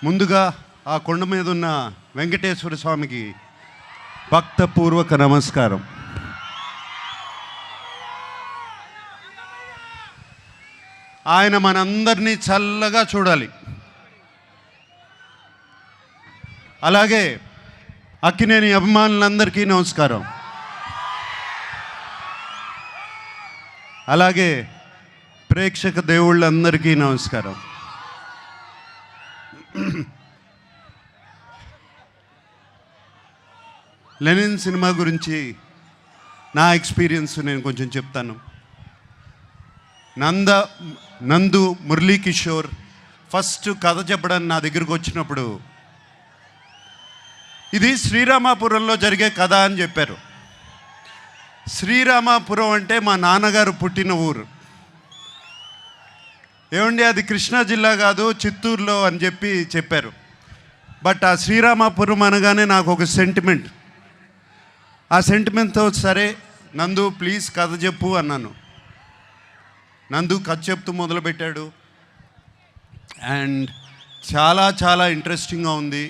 ముందుగా ఆ కొండ మీద ఉన్న వెంకటేశ్వర స్వామికి భక్తపూర్వక నమస్కారం. ఆయన మనందరినీ చల్లగా చూడాలి. అలాగే అక్కినేని అభిమానులందరికీ నమస్కారం. అలాగే ప్రేక్షక దేవుళ్ళందరికీ నమస్కారం. లెనిన్ సినిమా గురించి నా ఎక్స్పీరియన్స్ నేను కొంచెం చెప్తాను. నందు మురళీ కిషోర్ ఫస్ట్ కథ చెప్పడానికి నా దగ్గరకు వచ్చినప్పుడు ఇది శ్రీరామాపురంలో జరిగే కథ అని చెప్పారు. శ్రీరామాపురం అంటే మా నాన్నగారు పుట్టిన ఊరు. ఏమండి అది కృష్ణా జిల్లా కాదు, చిత్తూరులో అని చెప్పారు. బట్ ఆ శ్రీరామాపురం అనగానే నాకు ఒక సెంటిమెంట్. ఆ సెంటిమెంట్తో సరే నందు ప్లీజ్ కథ చెప్పు అన్నాను. నందు కథ చెప్తూ మొదలుపెట్టాడు. అండ్ చాలా చాలా ఇంట్రెస్టింగ్గా ఉంది.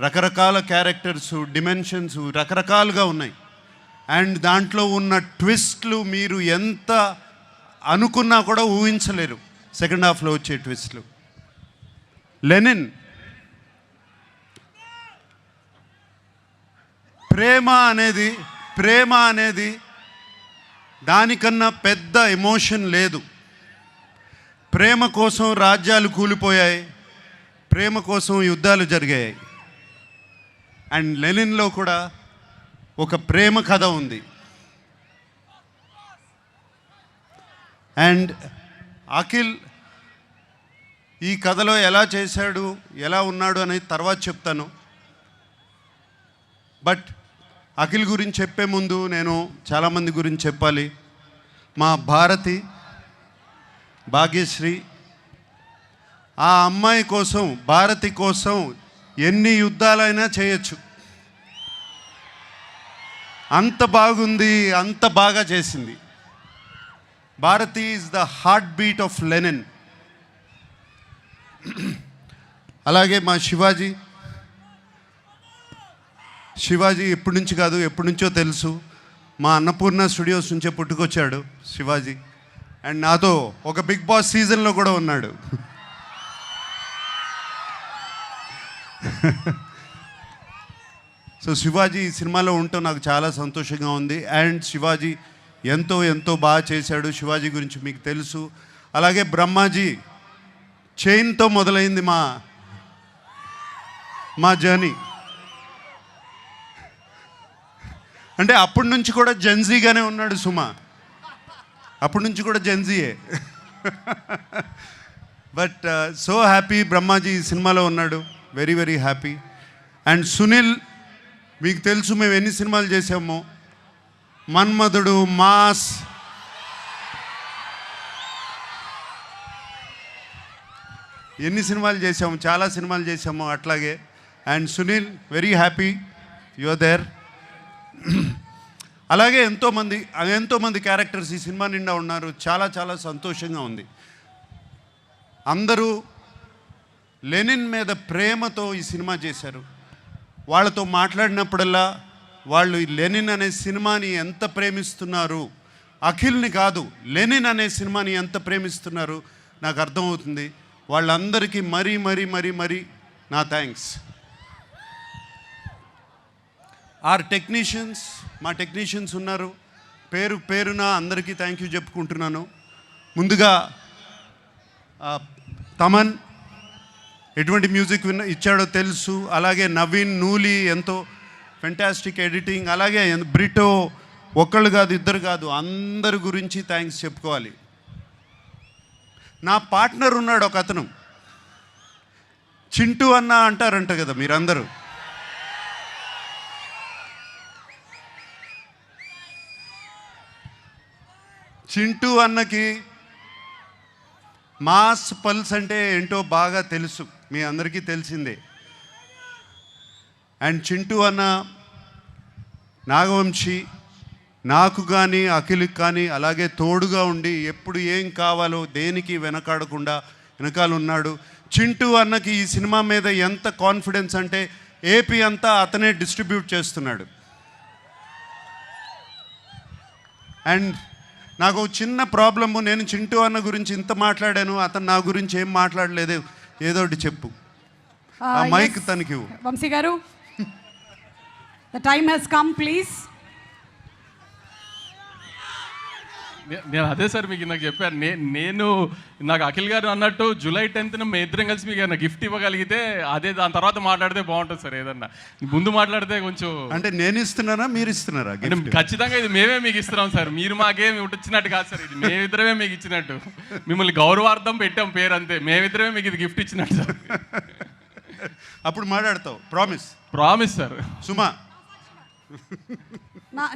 రకరకాల క్యారెక్టర్స్, డిమెన్షన్స్ రకరకాలుగా ఉన్నాయి. అండ్ దాంట్లో ఉన్న ట్విస్ట్లు మీరు ఎంత అనుకున్నా కూడా ఊహించలేరు. సెకండ్ హాఫ్లో వచ్చే ట్విస్ట్లు. లెనిన్ ప్రేమ అనేది దానికన్నా పెద్ద ఎమోషన్ లేదు. ప్రేమ కోసం రాజ్యాలు కూలిపోయాయి, ప్రేమ కోసం యుద్ధాలు జరిగాయి. అండ్ లెనిన్లో కూడా ఒక ప్రేమ కథ ఉంది. అండ్ అఖిల్ ఈ కథలో ఎలా చేశాడు, ఎలా ఉన్నాడు అనేది తర్వాత చెప్తాను. బట్ అఖిల్ గురించి చెప్పే ముందు నేను చాలామంది గురించి చెప్పాలి. మా భాగ్యశ్రీ, ఆ అమ్మాయి కోసం, భారతి కోసం ఎన్ని యుద్ధాలైనా చేయొచ్చు. అంత బాగుంది, అంత బాగా చేసింది. Bharati is the heartbeat of Lenin. అలాగే మా శివాజీ ఎప్పటి నుంచి కాదు, ఎప్పటి నుంచో తెలుసు. మా అన్నపూర్ణ స్టూడియోస్ నుంచే పుట్టుకొచ్చాడు శివాజీ. అండ్ నాతో ఒక బిగ్ బాస్ సీజన్లో కూడా ఉన్నాడు. సో శివాజీ ఈ సినిమాలో ఉండటం నాకు చాలా సంతోషంగా ఉంది. అండ్ శివాజీ ఎంతో ఎంతో బాగా చేశాడు. శివాజీ గురించి మీకు తెలుసు. అలాగే బ్రహ్మాజీ చైన్తో మొదలైంది మా జర్నీ. అంటే అప్పటి నుంచి కూడా జెన్జీగానే ఉన్నాడు సుమా. అప్పటి నుంచి కూడా జెన్జీయే. బట్ సో హ్యాపీ బ్రహ్మాజీ ఈ సినిమాలో ఉన్నాడు. Very very happy. And Sunil మీకు తెలుసు మేము ఎన్ని సినిమాలు చేసామో. మన్మధుడు, మాస్, ఎన్ని సినిమాలు చేసాము, చాలా సినిమాలు చేసాము అట్లాగే. And Sunil very happy you are there. అలాగే ఎంతోమంది క్యారెక్టర్స్ ఈ సినిమా నిండా ఉన్నారు. చాలా చాలా సంతోషంగా ఉంది. అందరూ లెనిన్ మీద ప్రేమతో ఈ సినిమా చేశారు. వాళ్ళతో మాట్లాడినప్పుడల్లా వాళ్ళు లెనిన్ అనే సినిమాని ఎంత ప్రేమిస్తున్నారు, అఖిల్ని కాదు లెనిన్ అనే సినిమాని ఎంత ప్రేమిస్తున్నారు నాకు అర్థమవుతుంది. వాళ్ళందరికీ మరీ మరీ మరీ మరీ నా థ్యాంక్స్. మా టెక్నీషియన్స్ ఉన్నారు. పేరున అందరికీ థ్యాంక్ యూ చెప్పుకుంటున్నాను. ముందుగా తమన్ ఎటువంటి మ్యూజిక్ ఇచ్చాడో తెలుసు. అలాగే నవీన్, నూలి ఎంతో ఫెంటాస్టిక్ ఎడిటింగ్. అలాగే బ్రిటో ఒక్కళ్ళు కాదు, ఇద్దరు కాదు, అందరి గురించి థ్యాంక్స్ చెప్పుకోవాలి. నా పార్ట్నర్ ఉన్నాడు ఒక అతను, చింటూ అన్న అంటారంట కదా మీరందరూ. చింటూ అన్నకి మాస్ పల్స్ అంటే ఏంటో బాగా తెలుసు, మీ అందరికీ తెలిసిందే. అండ్ చింటూ అన్న, నాగవంశీ నాకు కానీ అఖిల్కి కానీ అలాగే తోడుగా ఉండి ఎప్పుడు ఏం కావాలో దేనికి వెనకాడకుండా వెనకాల ఉన్నాడు. చింటూ అన్నకి ఈ సినిమా మీద ఎంత కాన్ఫిడెన్స్ అంటే ఏపీ అంతా అతనే డిస్ట్రిబ్యూట్ చేస్తున్నాడు. అండ్ నాకు చిన్న ప్రాబ్లము, నేను చింటూ అన్న గురించి ఇంత మాట్లాడాను, అతను నా గురించి ఏం మాట్లాడలేదు. ఏదో ఒకటి చెప్పు. ఆ మైక్ తనకి ఇవ్వు. వంశీ గారు, the time has come, please. నేను అదే సార్ మీకు నాకు చెప్పాను. నేను నాకు అఖిల్ గారు అన్నట్టు జూలై 10th మేము ఇద్దరం కలిసి మీకు ఏదైనా గిఫ్ట్ ఇవ్వగలిగితే అదే, దాని తర్వాత మాట్లాడితే బాగుంటుంది సార్. ఏదన్నా ముందు మాట్లాడితే కొంచెం, అంటే నేను ఇస్తున్నానా మీరు ఇస్తున్నారా? ఖచ్చితంగా ఇది మేమే మీకు ఇస్తున్నాం సార్. మీరు మాకేమి ఇచ్చినట్టు కాదు సార్, ఇది మేమిద్దరమే మీకు ఇచ్చినట్టు. మిమ్మల్ని గౌరవార్థం పెట్టాం పేరు అంతే. మేమిద్దరమే మీకు ఇది గిఫ్ట్ ఇచ్చినట్టు సార్. అప్పుడు మాట్లాడతావు. ప్రామిస్? Promise sir. సుమా,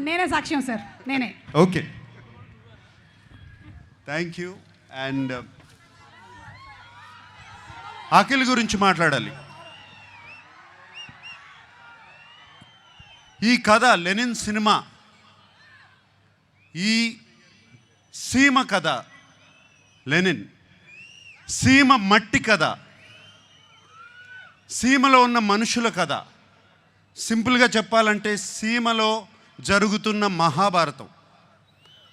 నేనే సాక్ష్యం సార్, నేనే. Okay, thank you. And Akhil గురించి మాట్లాడాలి. ఈ కథ లెనిన్ సినిమా, ఈ సీమ కథ, లెనిన్ సీమ మట్టి కథ, సీమలో ఉన్న మనుషుల కథ. సింపుల్గా చెప్పాలంటే సీమలో జరుగుతున్న మహాభారతం,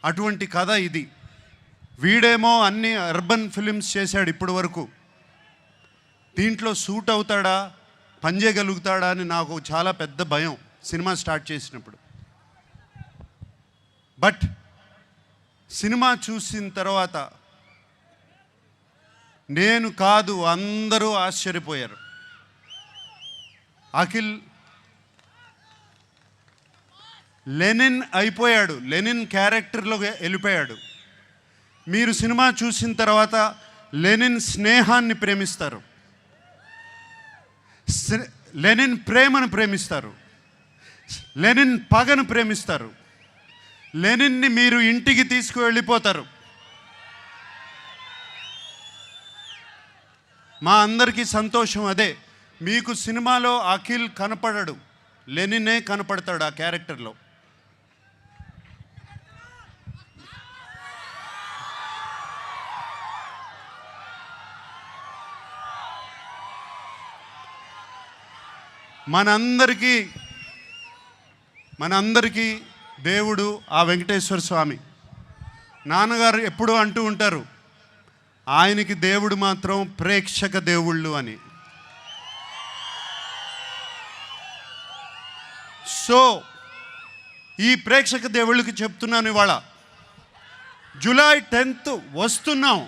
అటువంటి కథ ఇది. వీడేమో అన్ని అర్బన్ ఫిలిమ్స్ చేశాడు ఇప్పటి వరకు. దీంట్లో సూట్ అవుతాడా, పనిచేయగలుగుతాడా అని నాకు చాలా పెద్ద భయం సినిమా స్టార్ట్ చేసినప్పుడు. బట్ సినిమా చూసిన తర్వాత నేను కాదు అందరూ ఆశ్చర్యపోయారు. అఖిల్ లెనిన్ అయిపోయాడు, లెనిన్ క్యారెక్టర్లో వెళ్ళిపోయాడు. మీరు సినిమా చూసిన తర్వాత లెనిన్ స్నేహాన్ని ప్రేమిస్తారు, లెనిన్ ప్రేమను ప్రేమిస్తారు, లెనిన్ పగను ప్రేమిస్తారు, లెనిన్ని మీరు ఇంటికి తీసుకువెళ్ళిపోతారు. మా అందరికీ సంతోషం అదే. మీకు సినిమాలో అఖిల్ కనపడడు, లెనినే కనపడతాడు ఆ క్యారెక్టర్లో. మనందరికీ దేవుడు ఆ వెంకటేశ్వర స్వామి. నాన్నగారు ఎప్పుడూ అంటూ ఉంటారు, ఆయనకి దేవుడు మాత్రం ప్రేక్షక దేవుళ్ళు అని. సో ఈ ప్రేక్షక దేవుళ్ళకి చెప్తున్నాను, ఇవాళ జూలై 10th వస్తున్నాం.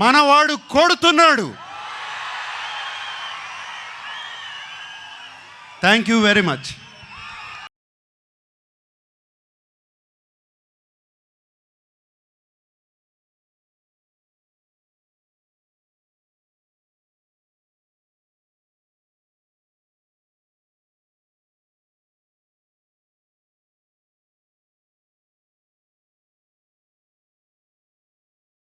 మనవాడు కొడుతున్నాడు. Thank you very much.